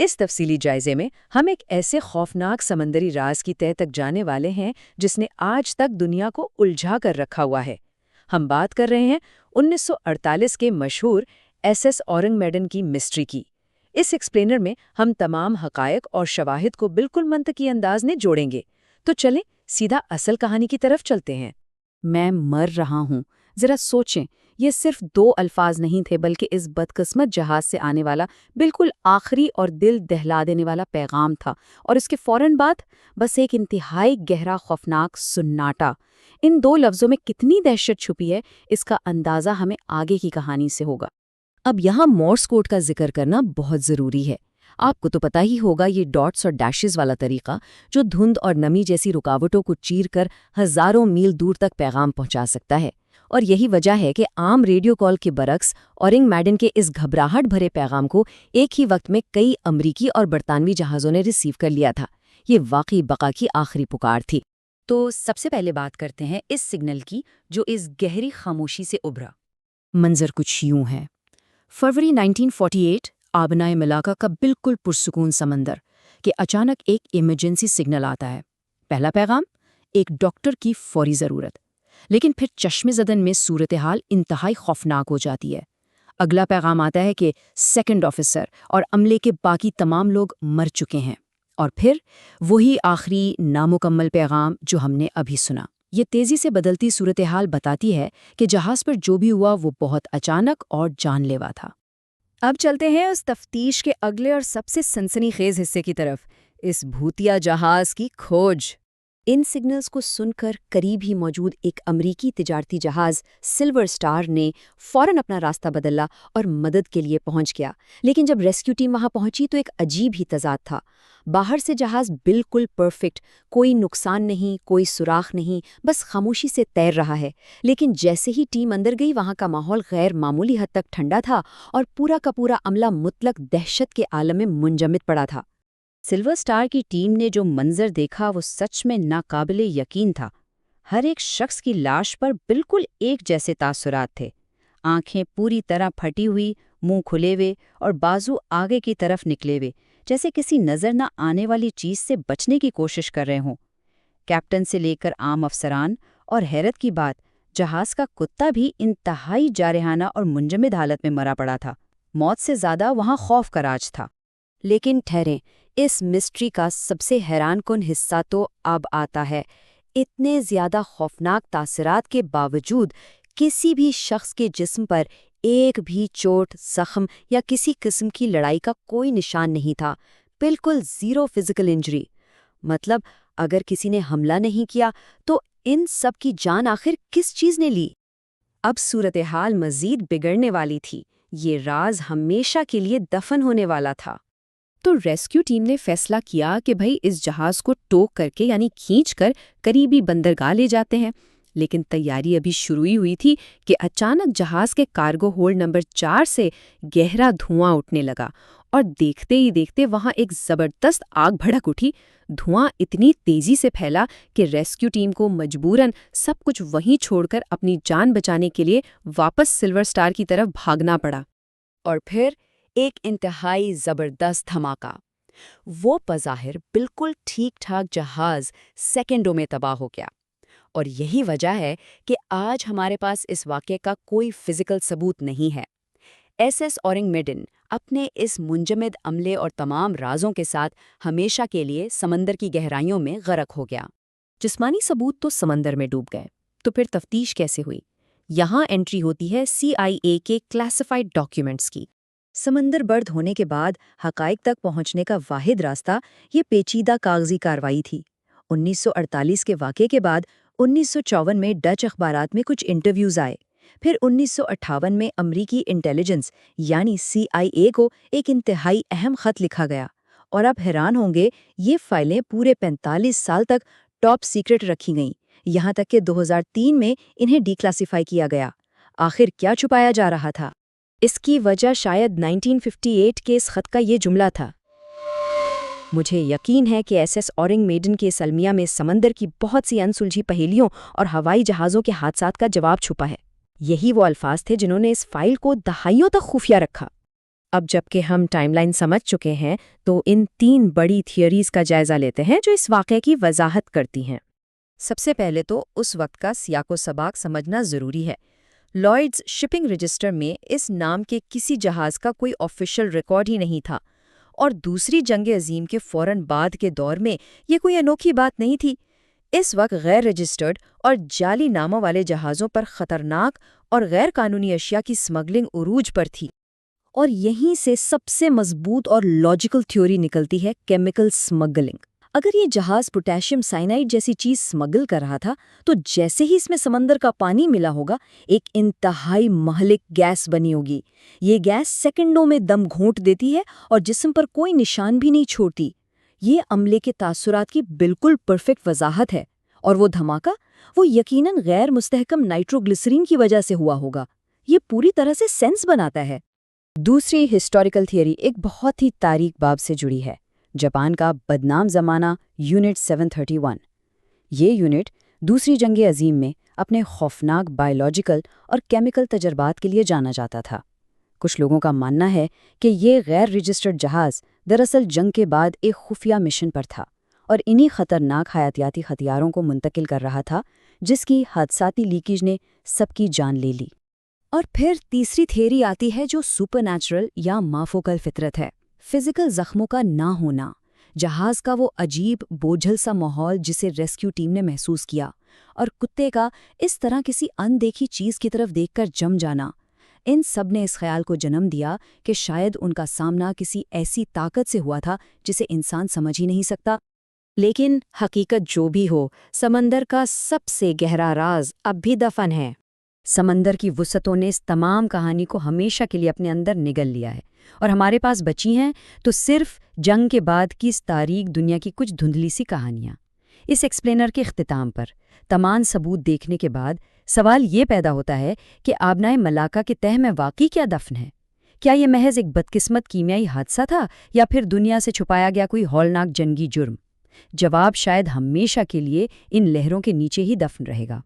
اس تفصیلی جائزے میں ہم ایک ایسے خوفناک سمندری راز کی تہہ تک جانے والے ہیں جس نے آج تک دنیا کو الجھا کر رکھا ہوا ہے۔ ہم بات کر رہے ہیں 1948 کے مشہور ایس ایس اورنگ میڈن کی مسٹری کی۔ اس ایکسپلینر میں ہم تمام حقائق اور شواہد کو بالکل منطقی انداز میں جوڑیں گے۔ تو چلیں سیدھا اصل کہانی کی طرف چلتے ہیں۔ میں مر رہا ہوں، ذرا سوچیں، یہ صرف 2 الفاظ نہیں تھے بلکہ اس بدقسمت جہاز سے آنے والا بالکل آخری اور دل دہلا دینے والا پیغام تھا، اور اس کے فوراً بعد بس ایک انتہائی گہرا خوفناک سناٹا۔ ان 2 لفظوں میں کتنی دہشت چھپی ہے، اس کا اندازہ ہمیں آگے کی کہانی سے ہوگا۔ اب یہاں مورس کوڈ کا ذکر کرنا بہت ضروری ہے۔ آپ کو تو پتہ ہی ہوگا، یہ ڈاٹس اور ڈیشز والا طریقہ جو دھند اور نمی جیسی رکاوٹوں کو چیر کر ہزاروں میل دور تک پیغام پہنچا سکتا ہے، اور یہی وجہ ہے کہ عام ریڈیو کال کے برعکس اورنگ میڈن کے اس گھبراہٹ بھرے پیغام کو ایک ہی وقت میں کئی امریکی اور برطانوی جہازوں نے ریسیو کر لیا تھا۔ یہ واقعی بقا کی آخری پکار تھی۔ تو سب سے پہلے بات کرتے ہیں اس سگنل کی جو اس گہری خاموشی سے ابھرا۔ منظر کچھ یوں ہے۔ فروری 1948 آبنائے ملاقہ کا بالکل پرسکون سمندر کہ اچانک ایک ایمرجنسی سگنل آتا ہے۔ پہلا پیغام، ایک ڈاکٹر کی فوری ضرورت، لیکن پھر چشم زدن میں صورتحال انتہائی خوفناک ہو جاتی ہے۔ اگلا پیغام آتا ہے کہ سیکنڈ آفیسر اور عملے کے باقی تمام لوگ مر چکے ہیں، اور پھر وہی آخری نامکمل پیغام جو ہم نے ابھی سنا۔ یہ تیزی سے بدلتی صورتحال بتاتی ہے کہ جہاز پر جو بھی ہوا وہ بہت اچانک اور جان لیوا تھا۔ اب چلتے ہیں اس تفتیش کے اگلے اور سب سے سنسنی خیز حصے کی طرف، اس بھوتیا جہاز کی کھوج۔ ان سگنلز کو سن کر قریب ہی موجود ایک امریکی تجارتی جہاز سلور سٹار نے فوراً اپنا راستہ بدلا اور مدد کے لیے پہنچ گیا، لیکن جب ریسکیو ٹیم وہاں پہنچی تو ایک عجیب ہی تضاد تھا۔ باہر سے جہاز بالکل پرفیکٹ، کوئی نقصان نہیں، کوئی سوراخ نہیں، بس خاموشی سے تیر رہا ہے، لیکن جیسے ہی ٹیم اندر گئی وہاں کا ماحول غیر معمولی حد تک ٹھنڈا تھا اور پورا کا پورا عملہ مطلق دہشت کے عالم میں منجمد پڑا تھا۔ سلور سٹار کی ٹیم نے جو منظر دیکھا وہ سچ میں ناقابل یقین تھا۔ ہر ایک شخص کی لاش پر بالکل ایک جیسے تاثرات تھے، آنکھیں پوری طرح پھٹی ہوئی، منہ کھلے ہوئے اور بازو آگے کی طرف نکلے ہوئے، جیسے کسی نظر نہ آنے والی چیز سے بچنے کی کوشش کر رہے ہوں۔ کیپٹن سے لے کر عام افسران، اور حیرت کی بات، جہاز کا کتا بھی انتہائی جارحانہ اور منجمد حالت میں مرا پڑا تھا۔ موت سے زیادہ وہاں خوف کا راج تھا۔ لیکن ٹھہریں، اس مسٹری کا سب سے حیران کن حصہ تو اب آتا ہے۔ اتنے زیادہ خوفناک تاثرات کے باوجود کسی بھی شخص کے جسم پر ایک بھی چوٹ، زخم یا کسی قسم کی لڑائی کا کوئی نشان نہیں تھا، بالکل زیرو فزیکل انجری۔ مطلب اگر کسی نے حملہ نہیں کیا تو ان سب کی جان آخر کس چیز نے لی؟ اب صورتحال مزید بگڑنے والی تھی، یہ راز ہمیشہ کے لیے دفن ہونے والا تھا۔ تو ریسکیو ٹیم نے فیصلہ کیا کہ بھئی اس جہاز کو ٹو کر کے یعنی کھینچ کر قریبی بندرگاہ لے جاتے ہیں، لیکن تیاری ابھی شروع ہی ہوئی تھی کہ اچانک جہاز کے کارگو ہولڈ نمبر 4 سے گہرا دھواں اٹھنے لگا، اور دیکھتے ہی دیکھتے وہاں ایک زبردست آگ بھڑک اٹھی۔ دھواں اتنی تیزی سے پھیلا کہ ریسکیو ٹیم کو مجبوراً سب کچھ وہیں چھوڑ کر اپنی جان بچانے کے لیے واپس سلور سٹار کی طرف بھاگنا پڑا۔ اور پھر ایک انتہائی زبردست دھماکہ۔ وہ بظاہر بالکل ٹھیک ٹھاک جہاز سیکنڈوں میں تباہ ہو گیا، اور یہی وجہ ہے کہ آج ہمارے پاس اس واقعے کا کوئی فزیکل ثبوت نہیں ہے۔ ایس ایس اورنگ میڈن اپنے اس منجمد عملے اور تمام رازوں کے ساتھ ہمیشہ کے لیے سمندر کی گہرائیوں میں غرق ہو گیا۔ جسمانی ثبوت تو سمندر میں ڈوب گئے، تو پھر تفتیش کیسے ہوئی؟ یہاں انٹری ہوتی ہے CIA کے کلاسیفائڈ ڈاکیومنٹس کی۔ سمندر برد ہونے کے بعد حقائق تک پہنچنے کا واحد راستہ یہ پیچیدہ کاغذی کارروائی تھی۔ 1948 کے واقعے کے بعد 1954 میں ڈچ اخبارات میں کچھ انٹرویوز آئے، پھر 1958 میں امریکی انٹیلیجنس یعنی CIA کو ایک انتہائی اہم خط لکھا گیا، اور آپ حیران ہوں گے یہ فائلیں پورے 45 سال تک ٹاپ سیکرٹ رکھی گئیں، یہاں تک کہ 2003 میں انہیں ڈی کلاسیفائی کیا گیا۔ آخر کیا چھپایا جا رہا تھا؟ اس کی وجہ شاید 1958 کے اس خط کا یہ جملہ تھا: مجھے یقین ہے کہ ایس ایس اورنگ میڈن کے اس المیہ میں سمندر کی بہت سی انسلجھی پہیلیوں اور ہوائی جہازوں کے حادثات کا جواب چھپا ہے۔ یہی وہ الفاظ تھے جنہوں نے اس فائل کو دہائیوں تک خفیہ رکھا۔ اب جب کہ ہم ٹائم لائن سمجھ چکے ہیں تو ان 3 بڑی تھیوریز کا جائزہ لیتے ہیں جو اس واقعے کی وضاحت کرتی ہیں۔ سب سے پہلے تو اس وقت کا سیاق و سباق سمجھنا ضروری ہے۔ لائڈز شپنگ رجسٹر میں اس نام کے کسی جہاز کا کوئی آفیشیل ریکارڈ ہی نہیں تھا، اور دوسری جنگ عظیم کے فوراً بعد کے دور میں یہ کوئی انوکھی بات نہیں تھی۔ اس وقت غیر رجسٹرڈ اور جعلی ناموں والے جہازوں پر خطرناک اور غیر قانونی اشیاء کی سمگلنگ عروج پر تھی۔ اور یہیں سے سب سے مضبوط اور لاجیکل تھیوری نکلتی ہے کیمیکل سمگلنگ۔ اگر یہ جہاز پوٹیشیم سائنائڈ جیسی چیز سمگل کر رہا تھا تو جیسے ہی اس میں سمندر کا پانی ملا ہوگا ایک انتہائی مہلک گیس بنی ہوگی۔ یہ گیس سیکنڈوں میں دم گھونٹ دیتی ہے اور جسم پر کوئی نشان بھی نہیں چھوڑتی۔ یہ عملے کے تاثرات کی بالکل پرفیکٹ وضاحت ہے، اور وہ دھماکہ وہ یقیناً غیر مستحکم نائٹروگلیسرین کی وجہ سے ہوا ہوگا۔ یہ پوری طرح سے سینس بناتا ہے۔ دوسری ہسٹوریکل تھیوری ایک بہت ہی تاریک باب سے جڑی ہے، جاپان کا بدنام زمانہ یونٹ 731۔ یہ یونٹ دوسری جنگ عظیم میں اپنے خوفناک بائیولوجیکل اور کیمیکل تجربات کے لیے جانا جاتا تھا۔ کچھ لوگوں کا ماننا ہے کہ یہ غیر رجسٹرڈ جہاز دراصل جنگ کے بعد ایک خفیہ مشن پر تھا اور انہی خطرناک حیاتیاتی ہتھیاروں کو منتقل کر رہا تھا جس کی حادثاتی لیکیج نے سب کی جان لے لی۔ اور پھر تیسری تھیوری آتی ہے جو سپر نیچرل یا مافوقل فطرت ہے، فزیکل زخموں کا نہ ہونا، جہاز کا وہ عجیب بوجھل سا ماحول جسے ریسکیو ٹیم نے محسوس کیا، اور کتے کا اس طرح کسی اندیکھی چیز کی طرف دیکھ کر جم جانا۔ ان سب نے اس خیال کو جنم دیا کہ شاید ان کا سامنا کسی ایسی طاقت سے ہوا تھا جسے انسان سمجھ ہی نہیں سکتا۔ لیکن حقیقت جو بھی ہو، سمندر کا سب سے گہرا راز اب بھی دفن ہے۔ سمندر کی وسعتوں نے اس تمام کہانی کو ہمیشہ کے لیے اپنے اندر نگل لیا ہے، اور ہمارے پاس بچی ہیں تو صرف جنگ کے بعد کی اس تاریک دنیا کی کچھ دھندلی سی کہانیاں۔ اس ایکسپلینر کے اختتام پر تمام ثبوت دیکھنے کے بعد سوال یہ پیدا ہوتا ہے کہ آبنائے ملاکا کے تہہ میں واقعی کیا دفن ہے؟ کیا یہ محض ایک بدقسمت کیمیائی حادثہ تھا یا پھر دنیا سے چھپایا گیا کوئی ہولناک جنگی جرم؟ جواب شاید ہمیشہ کے لیے ان لہروں کے نیچے ہی دفن رہے گا۔